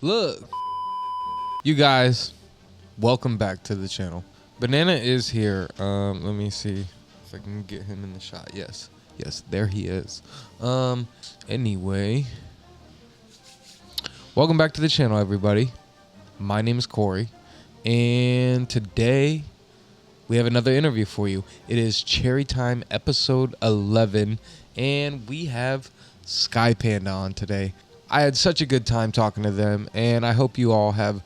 Look, you guys, welcome back to the channel. Banana is here. Let me see if I can get him in the shot. Yes, there he is. Anyway, welcome back to the channel, everybody. My name is Corey, and today we have another interview for you. It is Cherry Time episode 11, and we have Skypanda on today. I had such a good time talking to them, and I hope you all have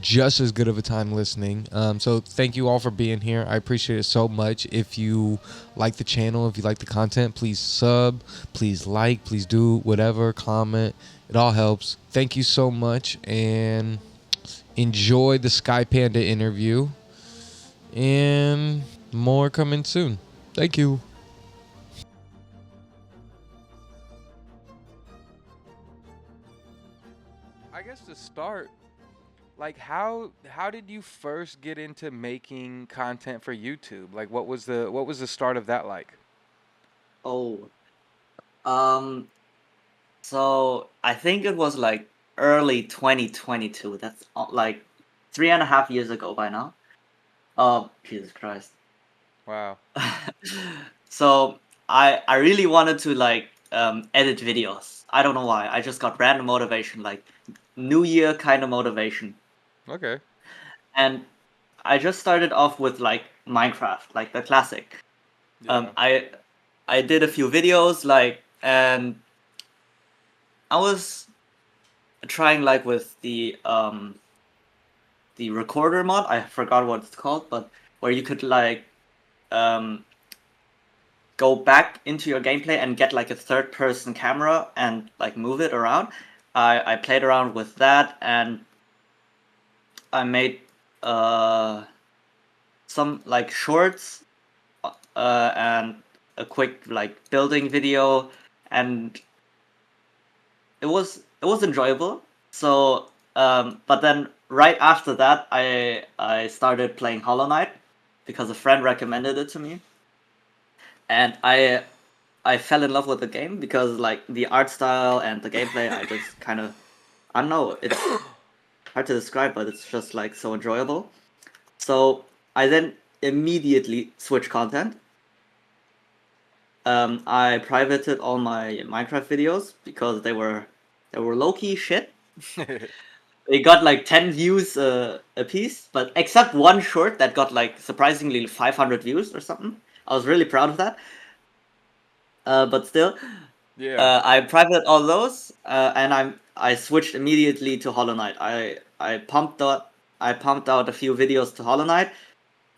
just as good of a time listening. So thank you all for being here. I appreciate it so much. If you like the channel, if you like the content, please sub, please like, please do whatever, comment. It all helps. Thank you so much, and enjoy the Skypanda interview. And more coming soon. Thank you. I guess to start, like how did you first get into making content for YouTube? Like what was the start of that like? Oh, um, so I think it was like early 2022. That's like 3.5 years ago by now. Oh, Jesus Christ. Wow. So I really wanted to like edit videos. I don't know why. I just got random motivation, like New Year kind of motivation. Okay. And I just started off with like Minecraft, like the classic. Yeah. Um, I I did a few videos like and I was trying like with the recorder mod. I forgot what it's called, but where you could like um go back into your gameplay and get like a third person camera and like move it around. I played around with that and I made uh some like shorts and a quick like building video, and it was enjoyable. So, but then right after that, I started playing Hollow Knight because a friend recommended it to me, and I fell in love with the game because like the art style and the gameplay, I just kind of I don't know, it's hard to describe, but it's just like so enjoyable. So I then immediately switched content. I privated all my Minecraft videos because they were low key shit. They got like 10 views a piece, but except one short that got like surprisingly 500 views or something. I was really proud of that. But still, Yeah. I privated all those, and I switched immediately to Hollow Knight. I pumped out a few videos to Hollow Knight,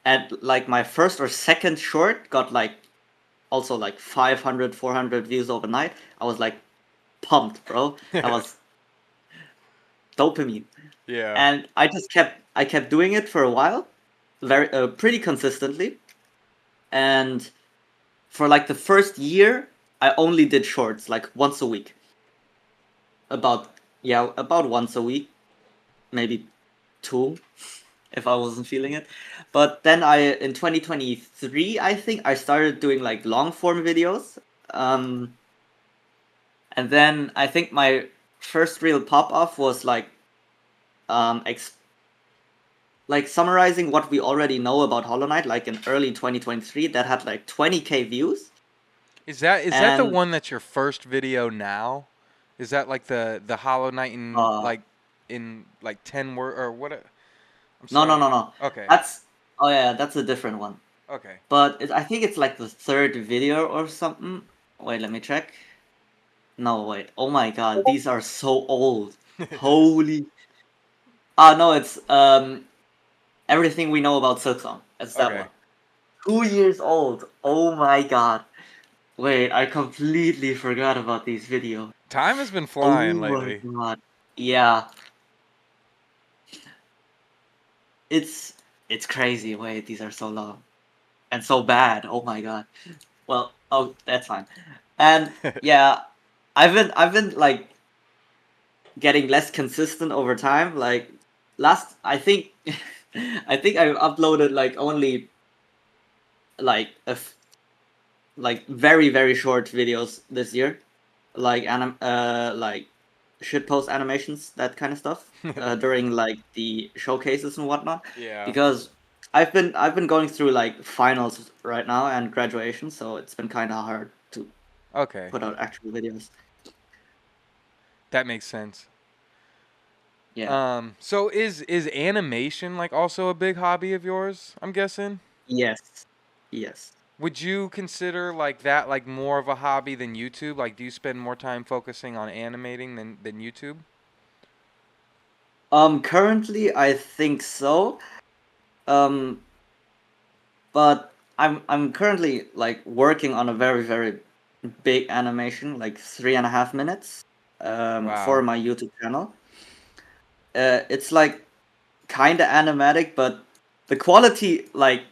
and like my first or second short got like also like 500, 400 views overnight. I was like pumped, bro. That was dopamine. Yeah. And I kept doing it for a while, very pretty consistently. And for like the first year, I only did shorts like once a week. About about once a week, maybe two if I wasn't feeling it. But then I in 2023, I think I started doing like long form videos. Um and then I think my first real pop off was um ex- like summarizing what we already know about Hollow Knight, like in early 2023, that had like 20K views. Is that the And one that's your first video now? Is that like the Hollow Knight uh, in like 10 word or what? I'm no, no, sorry. no, no. Okay. That's oh yeah, that's a different one. Okay. But I think it's like the third video or something. Wait, let me check. No, wait. Oh my god, these are so old. Holy. Ah, no, it's everything we know about Silksong. It's that Okay. one. 2 years old. Oh my god. Wait, I completely forgot about these videos. Time has been Oh flying my lately. god. Yeah, it's it's crazy. Wait, these are so long and so bad. Oh my god. Well, oh, that's fine. And yeah, I've been like getting less consistent over time. Like last, I think, I think I uploaded like only like like very very short videos this year, like like shitpost animations, that kind of stuff, during like the showcases and whatnot, Yeah. because I've been going through like finals right now and graduation, so it's been kind of hard to Okay. put out actual videos. That makes sense. Yeah. So is animation like also a big hobby of yours, I'm guessing? Yes. Yes. Would you consider like that like more of a hobby than YouTube? Like do you spend more time focusing on animating than YouTube? Currently I think so. Um, but I'm currently like working on a very very big animation, like 3.5 minutes, for Wow. my YouTube channel. It's like kind of animatic, but the quality like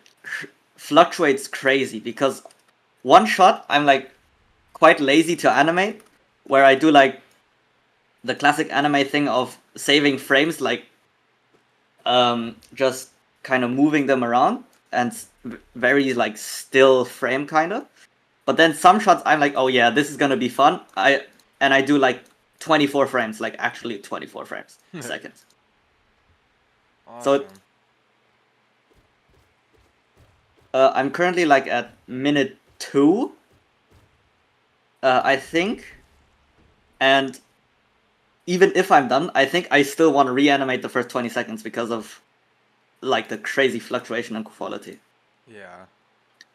fluctuates crazy because one shot I'm like quite lazy to animate, where I do like the classic anime thing of saving frames, like just kind of moving them around and very like still frame kind of. But then some shots I'm like, oh yeah, this is gonna be fun. I do like 24 frames, like actually 24 frames a second. So Awesome. I'm currently like at minute 2, I think, and even if I'm done, I think I still want to reanimate the first 20 seconds because of like the crazy fluctuation in quality. Yeah.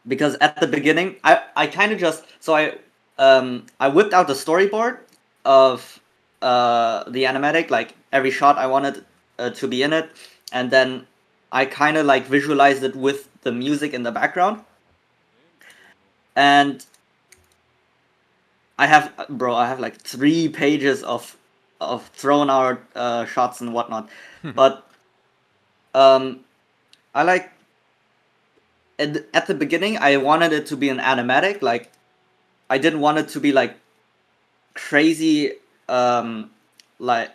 Because at the beginning, I kind of just so I whipped out the storyboard of the animatic, like every shot I wanted to be in it, and then I kind of like visualized it with the music in the background. And I have like 3 pages of thrown out shots and whatnot. But um, I like at the beginning I wanted it to be an animatic. Like I didn't want it to be like crazy, like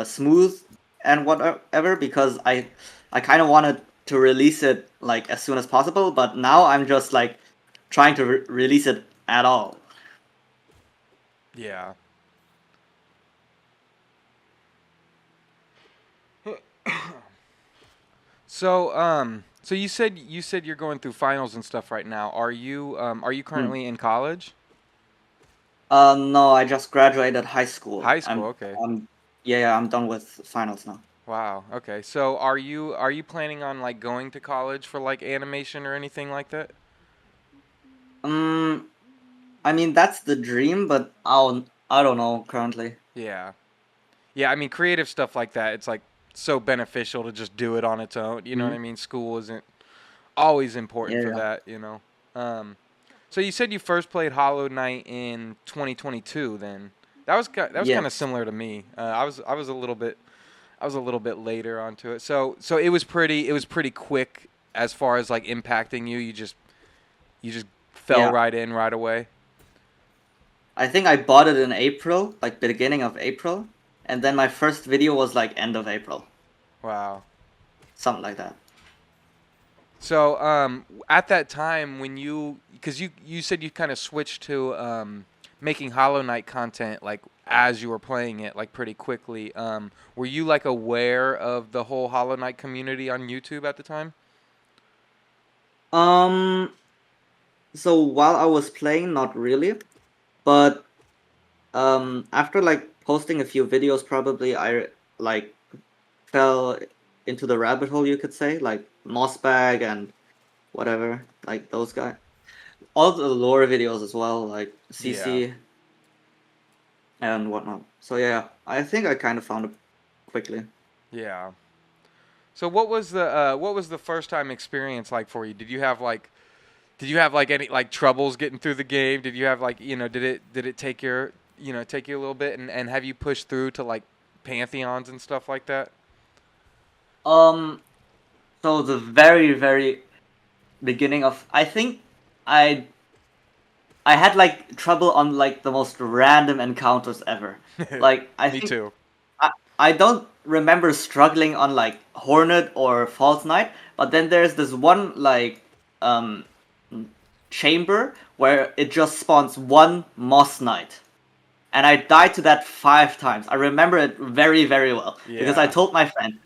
smooth and whatever, because I kind of wanted to release it like as soon as possible. But now I'm just like trying to release it at all. Yeah. So you said you're going through finals and stuff right now. Are you Hmm. currently in college? No, I just graduated high school. High school, okay. I'm yeah, I'm done with finals now. Wow. Okay. So are you planning on like going to college for like animation or anything like that? Um, I mean that's the dream, but I don't know currently. Yeah. Yeah, I mean creative stuff like that, it's like so beneficial to just do it on its own. You know what Hmm. I mean? School isn't always important for Yeah. that. Um so you said you first played Hollow Knight in 2022 then. That was kind of Yes. similar to me. I was a little bit later onto it. So it was pretty quick as far as like impacting you. You just fell Yeah. right in right away. I think I bought it in April, like beginning of April, and then my first video was like end of April, Wow. something like that. So at that time when because you said you kind of switched to making Hollow Knight content like as you were playing it like pretty quickly. Were you like aware of the whole Hollow Knight community on YouTube at the time? Um, so while I was playing, not really, but after like posting a few videos, probably I like fell into the rabbit hole, you could say, like Mossbag and whatever, like those guys. All the lore videos as well, like Yeah. CC and whatnot. So yeah, I think I kind of found it quickly. Yeah. So what was the first time experience like for you? Did you have like any like troubles getting through the game? Did you have like did it take you a little bit and have you pushed through to like pantheons and stuff like that? Um, so the very very beginning of, I think I I had like trouble on like the most random encounters ever. Like I Me think too. I I don't remember struggling on like Hornet or False Knight, but then there's this one like chamber where it just spawns one Moss Knight. and I died to that 5 times. I remember it very, very well because I Yeah. told my friend,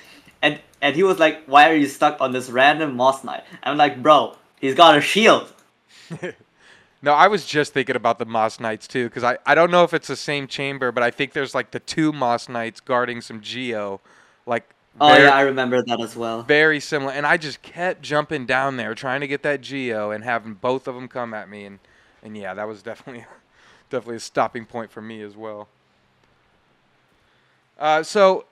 and he was like, "Why are you stuck on this random Moss Knight?" I'm like, "Bro, he's got a shield." No, I was just thinking about the Moss Knights too, because I don't know if it's the same chamber, but I think there's like the two Moss Knights guarding some Geo, like Oh very yeah, I remember that as well. very similar. And I just kept jumping down there trying to get that Geo and having both of them come at me, and yeah, that was definitely definitely a stopping point for me as well. So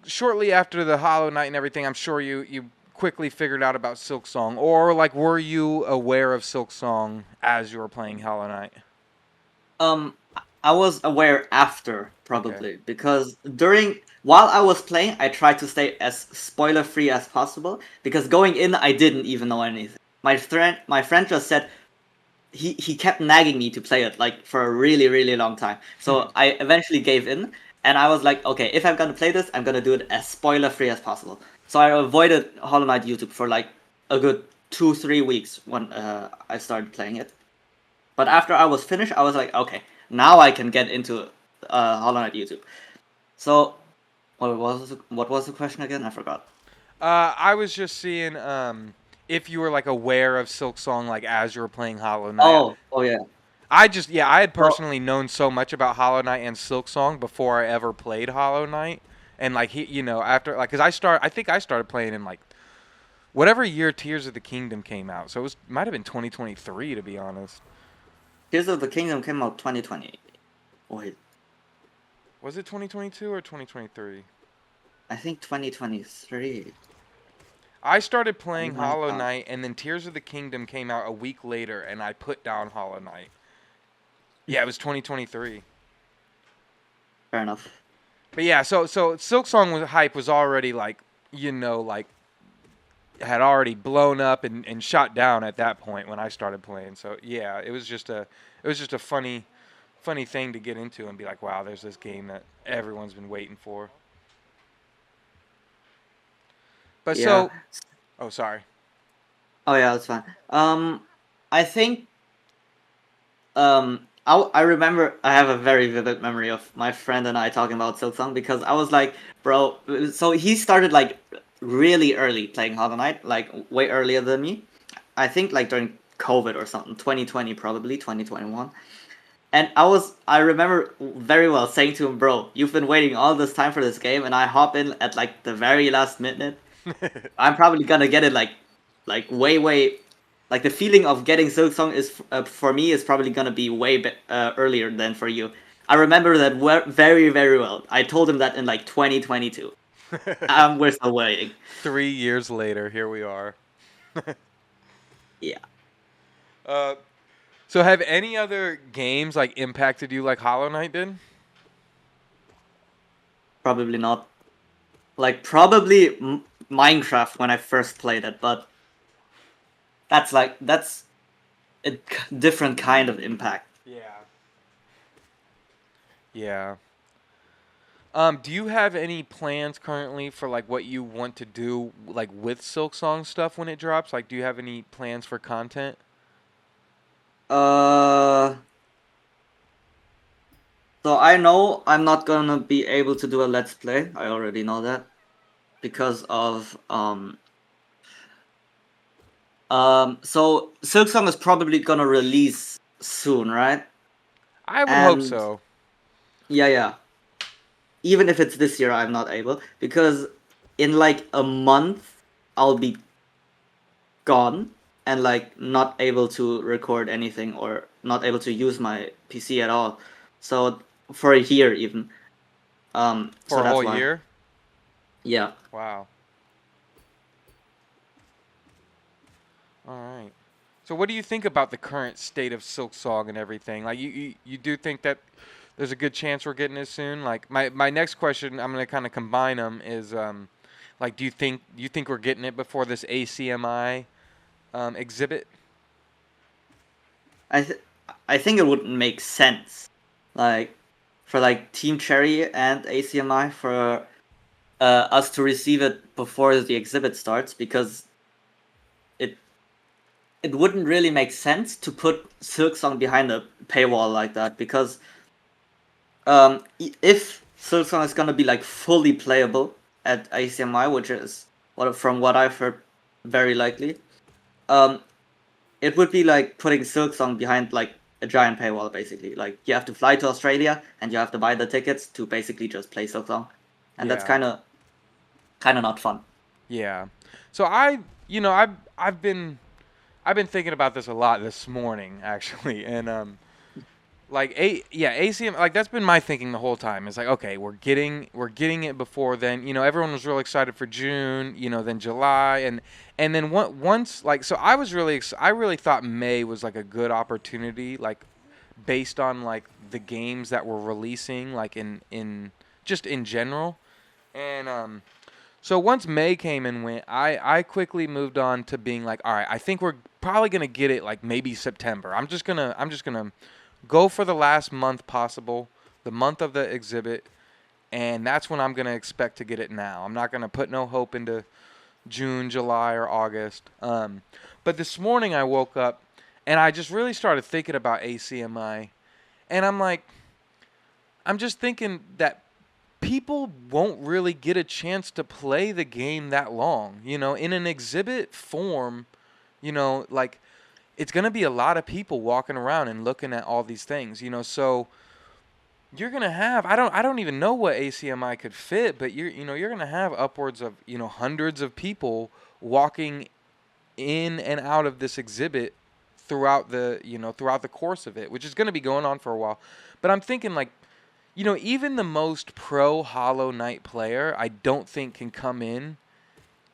shortly after the Hollow Knight and everything, I'm sure you quickly figured out about Silk Song, or like were you aware of Silk Song as you were playing Hollow Knight? Um, I was aware after Okay. probably because while I was playing, I tried to stay as spoiler free as possible because going in, I didn't even know anything. My friend just said he kept nagging me to play it like for a really really long time. So I eventually gave in, and I was like, okay, if I'm gonna play this, I'm gonna do it as spoiler free as possible. So I avoided Hollow Knight YouTube for like a good 2-3 weeks when I started playing it. But after I was finished, I was like, okay, now I can get into Hollow Knight YouTube. So what was the question again? I forgot. I was just seeing if you were like aware of Silk Song like as you were playing Hollow Knight. Oh yeah. I had So personally known so much about Hollow Knight and Silk Song before I ever played Hollow Knight, and like after like because I think I started playing in like whatever year Tears of the Kingdom came out, so might have been 2023 to be honest. Tears of the Kingdom came out 2020. Wait, Was it 2022 or 2023? I think 2023. I started Oh playing my Hollow god. Knight, and then Tears of the Kingdom came out a week later, and I put down Hollow Knight. Yeah, it was 2023. Fair enough. But yeah, so Silk Song was already like like had already blown up and shot down at that point when I started playing. So yeah, it was just a funny thing to get into and be like, wow, there's this game that everyone's been waiting for. But Yeah. oh sorry. Oh yeah, that's fine. I think I remember I have a very vivid memory of my friend and I talking about Silksong because I was like, bro. So he started like really early playing Hollow Knight, like way earlier than me. I think like during COVID or something, 2020 probably 2021. And I remember very well saying to him, bro, you've been waiting all this time for this game, and I hop in at like the very last minute. I'm probably gonna get it like way way, like the feeling of getting Silksong is for me is probably gonna be way earlier than for you. I remember that very very well. I told him that in like 2022. We're still waiting. 3 years later, here we are. Yeah, Uh, so have any other games like impacted you like Hollow Knight did? probably not. Like probably Minecraft when I first played it, but that's a different kind of impact. Yeah. Yeah. Do you have any plans currently for like what you want to do like with Silk Song stuff when it drops? Like, do you have any plans for content? Uh, so I know I'm not gonna be able to do a let's play. I already know that because of So Silksong is probably gonna release soon, right? I would hope And so. yeah, yeah. Even if it's this year, I'm not able because in like a month I'll be gone and like not able to record anything or not able to use my PC at all. So for a year even. For So a that's whole why. year? Yeah. Wow. All right. So what do you think about the current state of Silk Song and everything? Like you do think that there's a good chance we're getting it soon? Like my next question, I'm gonna kind of combine them is like do you think we're getting it before this ACMI exhibit? I th- I think it would make sense, like for like Team Cherry and ACMI for us to receive it before the exhibit starts because it it wouldn't really make sense to put Silksong behind a paywall like that because If Silksong is gonna be like fully playable at ACMI, which is from what I've heard, very likely, um, it would be like putting Silksong behind like a giant paywall, basically. Like you have to fly to Australia and you have to buy the tickets to basically just play Silksong, and that's Yeah. kind of not fun. Yeah. So I've been thinking about this a lot this morning actually, and ACM, like that's been my thinking the whole time. It's like, okay, we're getting it before then. Everyone was real excited for June. Then July, and then once, like, so I really thought May was like a good opportunity, like based on like the games that were releasing, like in just in general, and so once May came and went, I quickly moved on to being like, all right, I think we're probably gonna get it like maybe September. I'm just gonna go for the last month possible, the month of the exhibit, and that's when I'm gonna expect to get it now. I'm not gonna put no hope into June, July, or August. But this morning I woke up and I just really started thinking about ACMI, and I'm just thinking that people won't really get a chance to play the game that long. In an exhibit form, like it's going to be a lot of people walking around and looking at all these things, so you're going to have I don't even know what ACMI could fit, but you're going to have upwards of, hundreds of people walking in and out of this exhibit throughout the course of it, which is going to be going on for a while. But I'm thinking like, even the most pro Hollow Knight player, I don't think can come in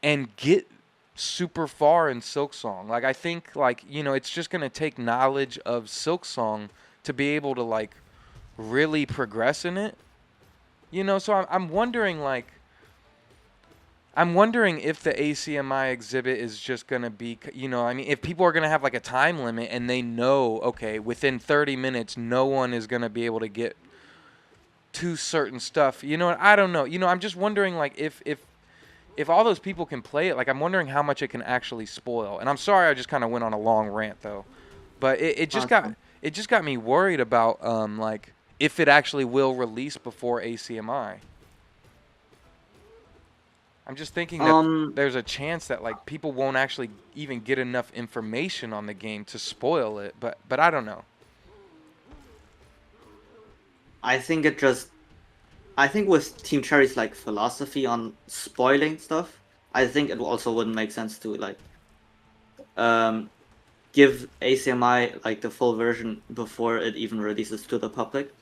and get super far in Silksong. Like I think like, it's just going to take knowledge of Silksong to be able to like really progress in it. So I'm wondering if the ACMI exhibit is just going to be, I mean, if people are going to have like a time limit and they know, okay, within 30 minutes, no one is going to be able to get to certain stuff. I don't know. I'm just wondering like if all those people can play it, like I'm wondering how much it can actually spoil. And I'm sorry I just kind of went on a long rant though. But it just got me worried about like if it actually will release before ACMI. I'm just thinking that Um, there's a chance that like people won't actually even get enough information on the game to spoil it, but I don't know. I think it just I think with Team Cherry's like philosophy on spoiling stuff, I think it also wouldn't make sense to like um give ACMI like the full version before it even releases to the public,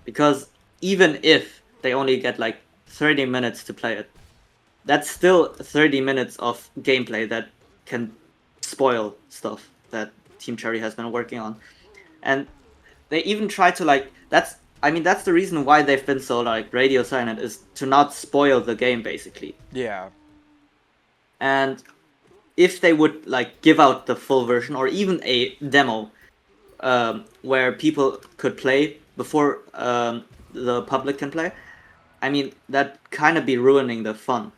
because even if they only get like 30 minutes to play it, that's still 30 minutes of gameplay that can spoil stuff that Team Cherry has been working on. And they even try to like that's the reason why they've been so like radio silent, is to not spoil the game basically. Yeah. And if they would like give out the full version or even a demo where people could play before the public can play, I mean that kind of be ruining the fun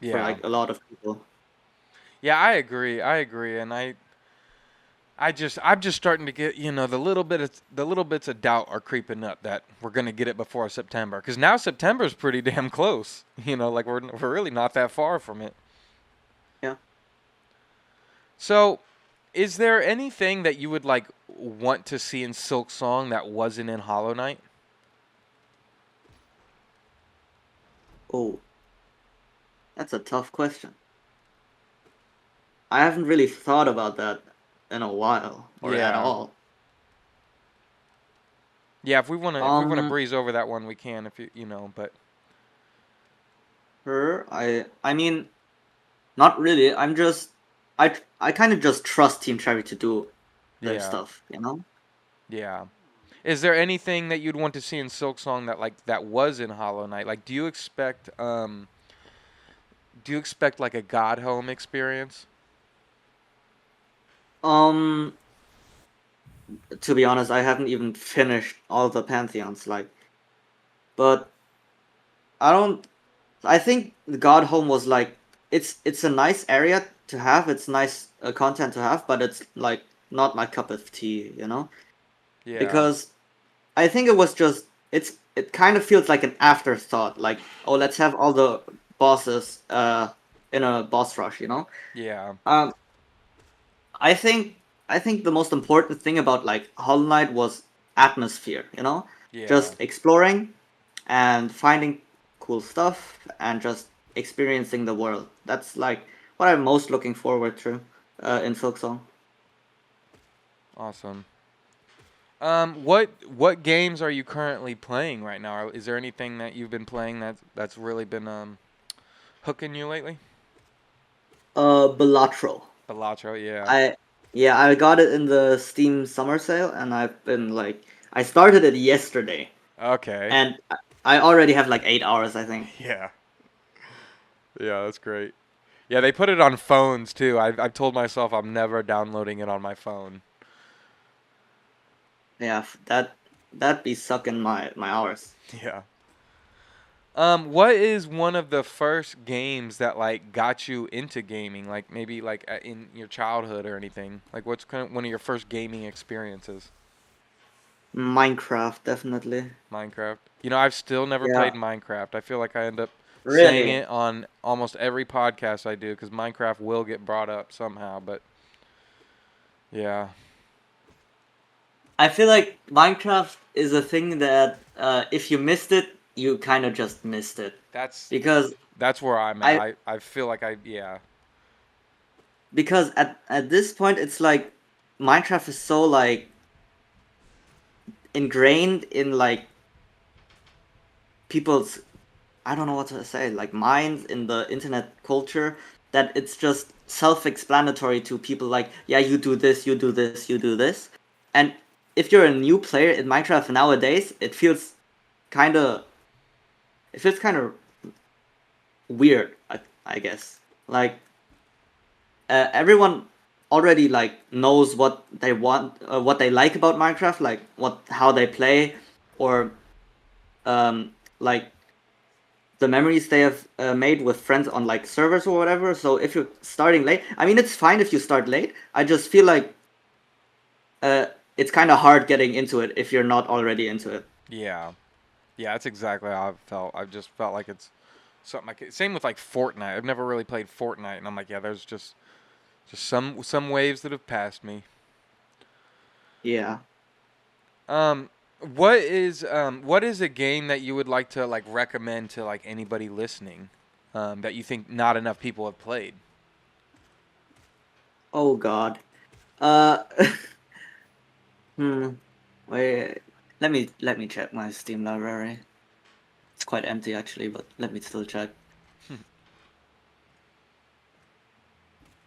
for Yeah. like a lot of people. Yeah, I agree, and I'm just starting to get, the little bits of doubt are creeping up that we're gonna get it before September, because now September's pretty damn close. Like we're really not that far from it. Yeah. So, is there anything that you would like want to see in Silk Song that wasn't in Hollow Knight? Oh, that's a tough question. I haven't really thought about that in a while or at Yeah, all. yeah. If we wanna Um, breeze over that one, we can. If but her, I mean, not really. I kind of just trust Team Cherry to do their yeah, stuff, you know? yeah. Is there anything that you'd want to see in Silk Song that was in Hollow Knight? Like, do you expect like a God Home experience? Um, to be honest, I haven't even finished all the Pantheons, like, but I don't. I think the God Home was like it's a nice area to have. It's nice content to have, but it's like not my cup of tea, you know? Yeah, Because I think it was just it kind of feels like an afterthought. Like, oh, let's have all the bosses in a boss rush, you know. Yeah. Um, I think I think the most important thing about like Hollow Knight was atmosphere, you know, Yeah. just exploring and finding cool stuff and just experiencing the world. That's like what I'm most looking forward to in Silksong. Awesome. What games are you currently playing right now? Is there anything that you've been playing that's really been hooking you lately? Balatro. Balatro, yeah. I Yeah, I got it in the Steam summer sale, and I've been like, I started it yesterday, Okay. and I already have like 8 hours, I think. Yeah. Yeah, that's great. Yeah, they put it on phones too. I've told myself I'm never downloading it on my phone. Yeah, that'd be sucking my hours. Yeah. What is one of the first games that like got you into gaming? Like maybe like in your childhood or anything? Like what's kind of one of your first gaming experiences? Minecraft, definitely. Minecraft. You know, I've still never Yeah, played Minecraft. I feel like I end up saying really. it on almost every podcast I do because Minecraft will get brought up somehow. But yeah, I feel like Minecraft is a thing that if you missed it, you kind of just missed it that's because that's where I'm at. I I feel like yeah. because at this point it's like Minecraft is so like ingrained in like people's, I don't know what to say, like minds in the internet culture, that it's just self-explanatory to people like, yeah, you do this, you do this, you do this. And if you're a new player in Minecraft nowadays, kind of it feels kind of weird, I guess. Like everyone already like knows what they want, what they like about Minecraft, like what how they play, or like the memories they have made with friends on like servers or whatever. So if you're starting late, I mean, it's fine if you start late. I just feel like uh, it's kind of hard getting into it if you're not already into it. Yeah. Yeah, that's exactly how I've felt. I've just felt like it's something like same with like Fortnite. I've never really played Fortnite, and I'm like, yeah, there's just some waves that have passed me. Yeah. Um, what is a game that you would like to like recommend to like anybody listening, that you think not enough people have played? Oh God. Uh. hmm. Wait. Let me check my Steam library. It's quite empty actually, but let me still check.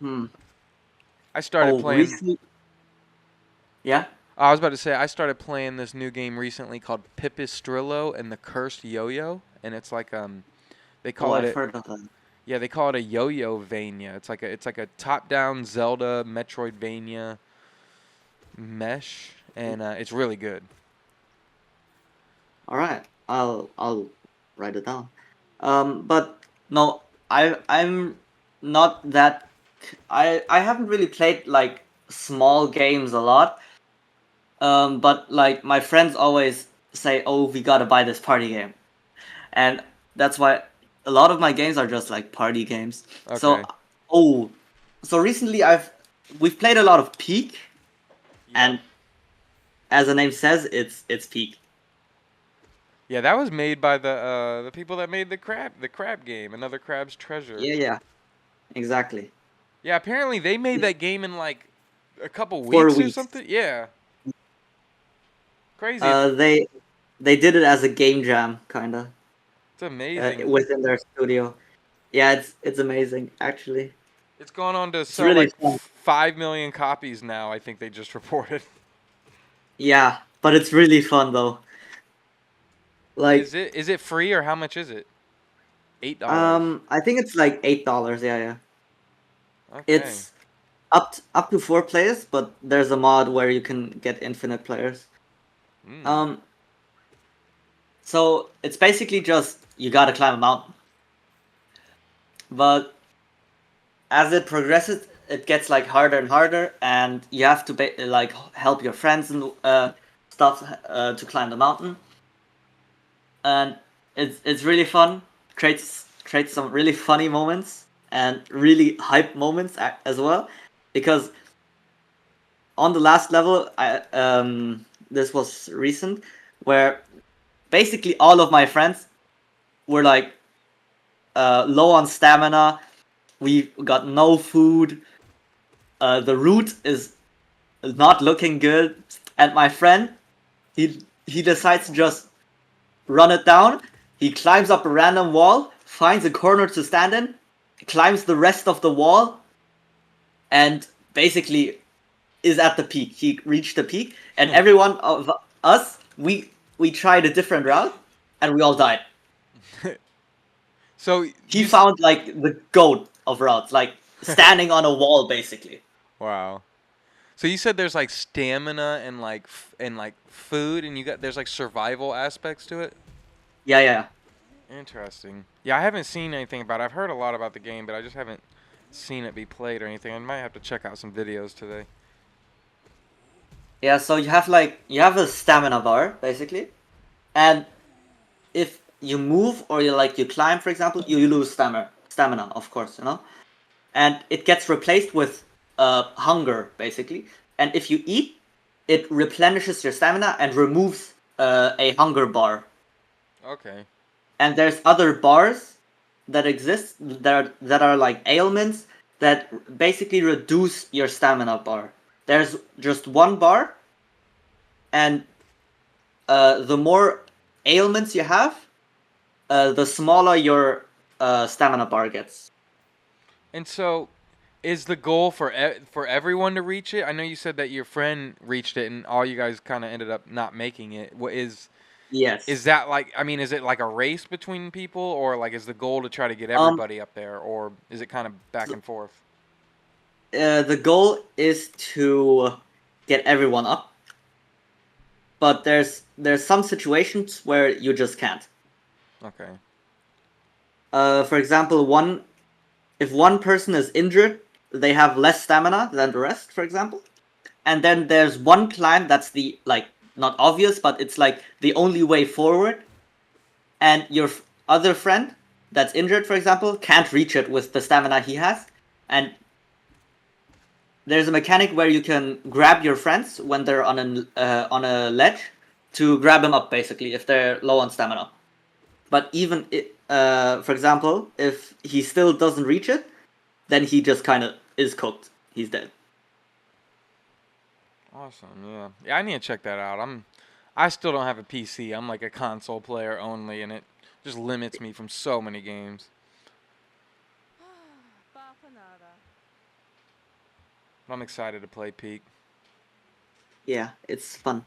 Hmm. I started Oh, playing. recently. Yeah. I was about to say I started playing this new game recently called Pipistrello and the Cursed Yo-Yo, and it's like they Oh, call it I've a heard of that. yeah they call it a Yo-Yo Vania. It's like a top-down Zelda Metroidvania mesh, and it's really good. All right. I'll write it down. But no, I'm not that. I haven't really played like small games a lot. But like my friends always say, "Oh, we gotta buy this party game," and that's why a lot of my games are just like party games. So, Okay. oh, so recently we've played a lot of Peak, Yep. and as the name says, it's Peak. Yeah, that was made by the people that made the crab game, Another Crab's Treasure. Yeah, yeah, exactly. Yeah, apparently they made that game in like a couple 4 weeks or weeks. something. Yeah, crazy. They did it as a game jam, kinda, It's amazing. within their studio. Yeah, it's amazing actually. It's gone on to It's sell really like fun. 5 million copies now. I think they just reported. Yeah, but it's really fun though. Like, Is it free or how much is it? $8. I think it's like $8. Yeah, yeah. Okay. It's up to 4 players, but there's a mod where you can get infinite players. Mm. Um, so it's basically just you gotta climb a mountain, but as it progresses, it gets like harder and harder, and you have to like help your friends and stuff to climb the mountain. and it's really fun. Creates some really funny moments and really hype moments as well, because on the last level, this was recent, where basically all of my friends were like low on stamina. We got no food. The route is not looking good, and my friend, he decides to just run it down. He climbs up a random wall, finds a corner to stand in, climbs the rest of the wall, and basically is at the peak. He reached the peak, and everyone of us, we tried a different route, and we all died. So He you found like the goat of routes, like standing on a wall, basically. wow. So you said there's like stamina and like and like food, and there's like survival aspects to it. Yeah, yeah. Interesting. Yeah, I haven't seen anything about it. I've heard a lot about the game, but I just haven't seen it be played or anything. I might have to check out some videos today. Yeah, so you have a stamina bar basically, and if you move or you climb, for example, you lose stamina, of course, and it gets replaced with hunger basically. And if you eat, it replenishes your stamina and removes a hunger bar. Okay. And there's other bars that exist that are like ailments that basically reduce your stamina bar. There's just one bar, and the more ailments you have, the smaller your stamina bar gets. And so, is the goal for everyone to reach it? I know you said that your friend reached it, and all you guys kind of ended up not making it. What Yes. is that like? I mean, is it like a race between people, or like is the goal to try to get Um. everybody up there, or is it kind of back and forth? The goal is to get everyone up, but there's some situations where you just can't. Okay. For example, if one person is injured, they have less stamina than the rest, for example. And then there's one climb that's the like not obvious, but it's like the only way forward. And your other friend that's injured, for example, can't reach it with the stamina he has. And there's a mechanic where you can grab your friends when they're on a ledge to grab them up, basically, if they're low on stamina. But even for example, if he still doesn't reach it, then he just kind of is cooked. He's dead. Awesome. Yeah. Yeah, I need to check that out. I still don't have a PC. I'm like a console player only, and it just limits me from so many games. But I'm excited to play Peak. Yeah, it's fun.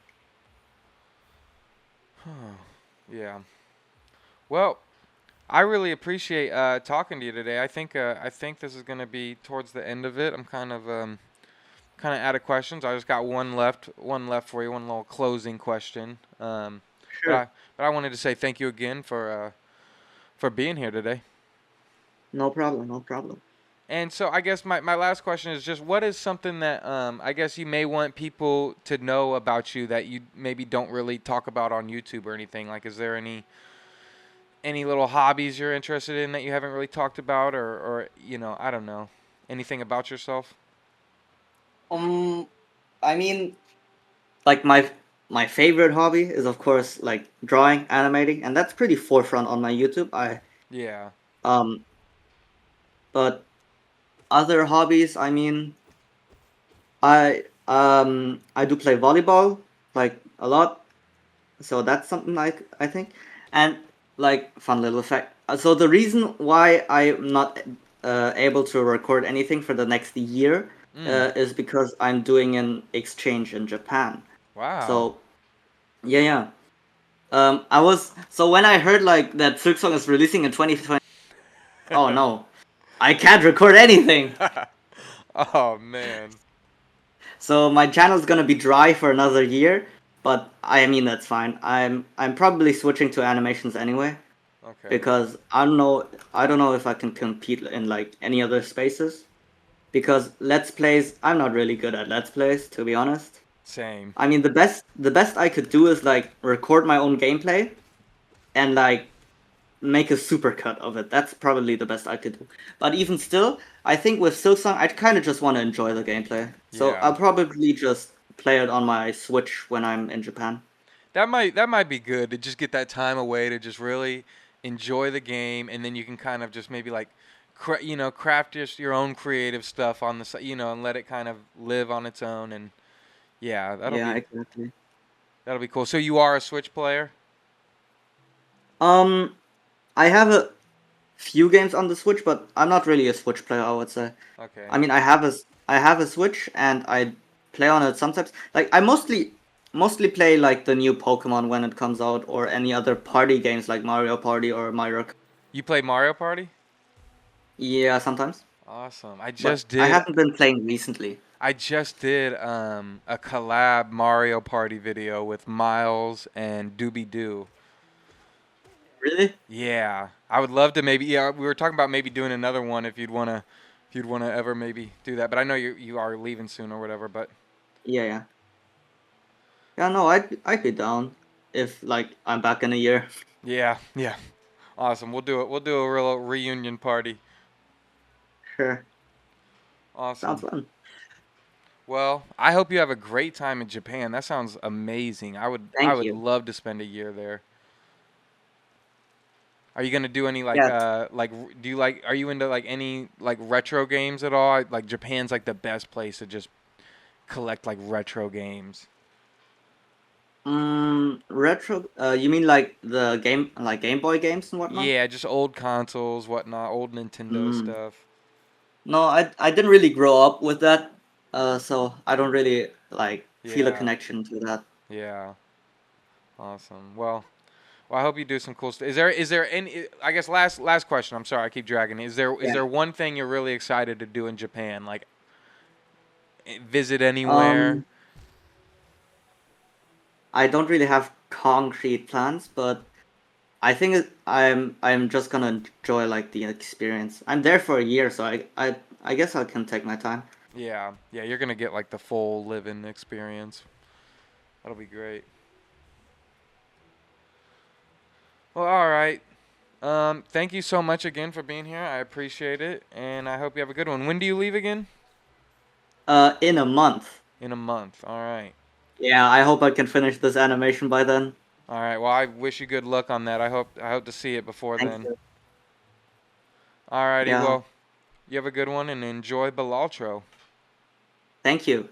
Yeah. Well, I really appreciate talking to you today. I think this is gonna be towards the end of it. I'm kind of out of questions. I just got one left for you, one little closing question. But Sure. I wanted to say thank you again for being here today. No problem. No problem. And so I guess my last question is just what is something that I guess you may want people to know about you that you maybe don't really talk about on YouTube or anything? Like, is there any little hobbies you're interested in that you haven't really talked about, or I don't know, anything about yourself? Um, I mean, like my favorite hobby is of course like drawing, animating, and that's pretty forefront on my YouTube. Yeah. Um, but other hobbies, I mean, I do play volleyball like a lot, so that's something like I think, and like fun little fact. So the reason why I'm not able to record anything for the next year Mm. is because I'm doing an exchange in Japan. Wow. So yeah, yeah. I was so when I heard like that Silksong is releasing in 2020. Oh no, I can't record anything. Oh man. So my channel's gonna be dry for another year, but I mean that's fine. I'm probably switching to animations anyway Okay. because I don't know if I can compete in like any other spaces because Let's Plays I'm not really good at Let's Plays, to be honest. Same. I mean the best I could do is like record my own gameplay and like make a supercut of it. That's probably the best I could do. But even still, I think with Silksong, I kind of just want to enjoy the gameplay. So Yeah. I'll probably just play it on my Switch when I'm in Japan. That might be good to just get that time away to just really enjoy the game, and then you can kind of just maybe like, craft just your own creative stuff on the side, and let it kind of live on its own. And yeah, Yeah, exactly. that'll be cool. So you are a Switch player? Um, I have a few games on the Switch, but I'm not really a Switch player, I would say. Okay. I mean, I have a Switch and I play on it sometimes. Like I mostly play like the new Pokemon when it comes out, or any other party games like Mario Party or Mario. You play Mario Party? Yeah, sometimes. Awesome. But I haven't been playing recently. I just did a collab Mario Party video with Miles and Doobie Doo. Really? Yeah, I would love to maybe. Yeah, we were talking about maybe doing another one if you'd want to ever maybe do that. But I know you are leaving soon or whatever. But Yeah, yeah. Yeah, no, I'd be down if like I'm back in a year. yeah, yeah, awesome. We'll do it. We'll do a real reunion party. Sure. Sounds Awesome. fun. Well, I hope you have a great time in Japan. That sounds amazing. I Thank would you. love to spend a year there. Are you gonna do any Yeah. do you like are you into like any like retro games at all? Like Japan's like the best place to just collect like retro games. Retro. You mean like the game, like Game Boy games and whatnot? Yeah, just old consoles, whatnot, old Nintendo Mm. stuff. No, I didn't really grow up with that. So I don't really like feel a Yeah, connection to that. yeah, awesome. Well, I hope you do some cool stuff. Is there any? I guess last question. I'm sorry, I keep dragging. Is Yeah. there one thing you're really excited to do in Japan? Like visit anywhere? Um, I don't really have concrete plans, but I'm just gonna enjoy like the experience. I'm there for a year, so I guess I can take my time. Yeah, yeah. You're gonna get like the full living experience. That'll be great. Well, all right. Thank you so much again for being here. I appreciate it, and I hope you have a good one. When do you leave again? In a month. In a month. All right. Yeah, I hope I can finish this animation by then. All right. Well, I wish you good luck on that. I hope to see it before Thank then. you. All righty. Yeah, Well, you have a good one and enjoy Balaltro. thank you.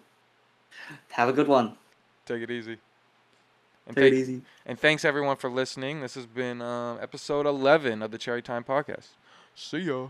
Have a good one. Take it easy. And Take it thank easy. and thanks everyone for listening. This has been episode 11 of the Cherry Time podcast. See ya.